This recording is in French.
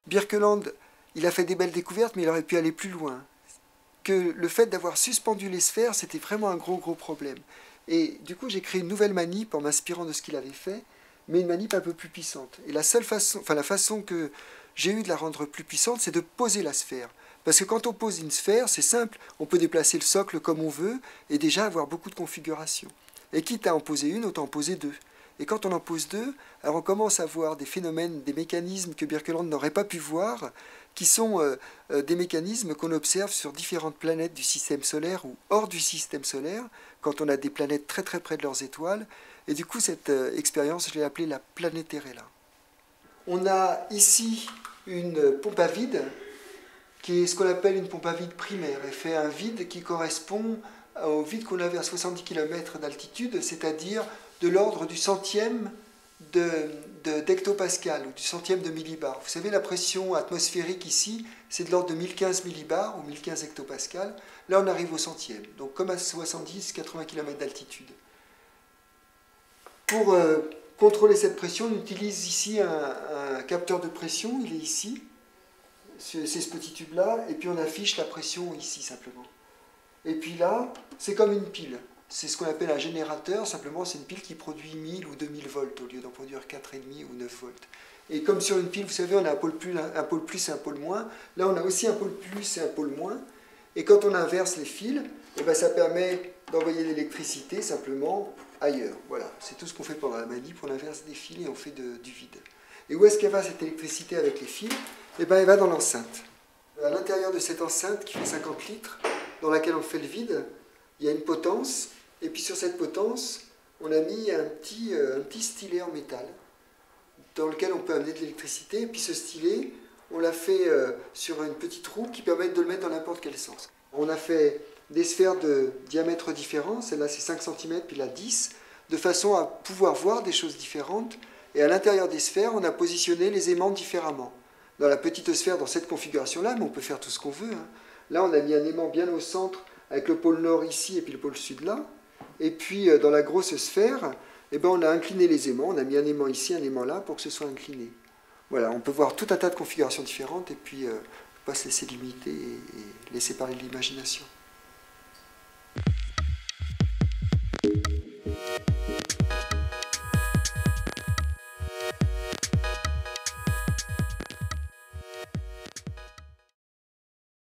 Birkeland, il a fait des belles découvertes, mais il aurait pu aller plus loin. Que le fait d'avoir suspendu les sphères, c'était vraiment un gros problème. Et du coup, j'ai créé une nouvelle manip en m'inspirant de ce qu'il avait fait, mais une manip un peu plus puissante. Et la façon que j'ai eu de la rendre plus puissante, c'est de poser la sphère. Parce que quand on pose une sphère, c'est simple, on peut déplacer le socle comme on veut, et déjà avoir beaucoup de configurations. Et quitte à en poser une, autant en poser deux. Et quand on en pose deux, alors on commence à voir des phénomènes, des mécanismes que Birkeland n'aurait pas pu voir, qui sont des mécanismes qu'on observe sur différentes planètes du système solaire ou hors du système solaire, quand on a des planètes très près de leurs étoiles. Et du coup, cette expérience, je l'ai appelée la Planeterella. On a ici une pompe à vide, qui est ce qu'on appelle une pompe à vide primaire. Elle fait un vide qui correspond au vide qu'on avait à 70 km d'altitude, c'est-à-dire de l'ordre du centième d'hectopascal ou du centième de millibar. Vous savez, la pression atmosphérique ici, c'est de l'ordre de 1015 millibars ou 1015 hectopascal. Là, on arrive au centième, donc comme à 70-80 km d'altitude. Pour contrôler cette pression, on utilise ici un capteur de pression, il est ici, c'est ce petit tube-là, et puis on affiche la pression ici simplement. Et puis là, c'est comme une pile. C'est ce qu'on appelle un générateur, simplement c'est une pile qui produit 1000 ou 2000 volts au lieu d'en produire 4,5 ou 9 volts. Et comme sur une pile, vous savez, on a un pôle plus et un pôle moins. Là, on a aussi un pôle plus et un pôle moins. Et quand on inverse les fils, eh ben, ça permet d'envoyer l'électricité simplement ailleurs. Voilà, c'est tout ce qu'on fait pendant la manip, on inverse des fils et on fait du vide. Et où est-ce qu'elle va cette électricité avec les fils? Eh ben, elle va dans l'enceinte. À l'intérieur de cette enceinte qui fait 50 litres, dans laquelle on fait le vide, il y a une potence. Et puis sur cette potence, on a mis un petit stylet en métal dans lequel on peut amener de l'électricité. Et puis ce stylet, on l'a fait sur une petite roue qui permet de le mettre dans n'importe quel sens. On a fait des sphères de diamètre différents, celle-là c'est 5 cm, puis là 10, de façon à pouvoir voir des choses différentes. Et à l'intérieur des sphères, on a positionné les aimants différemment. Dans la petite sphère, dans cette configuration-là, mais on peut faire tout ce qu'on veut. Hein. Là, on a mis un aimant bien au centre, avec le pôle nord ici et puis le pôle sud là. Et puis, dans la grosse sphère, eh ben, on a incliné les aimants. On a mis un aimant ici, un aimant là, pour que ce soit incliné. Voilà, on peut voir tout un tas de configurations différentes et puis pas se laisser limiter et laisser parler de l'imagination.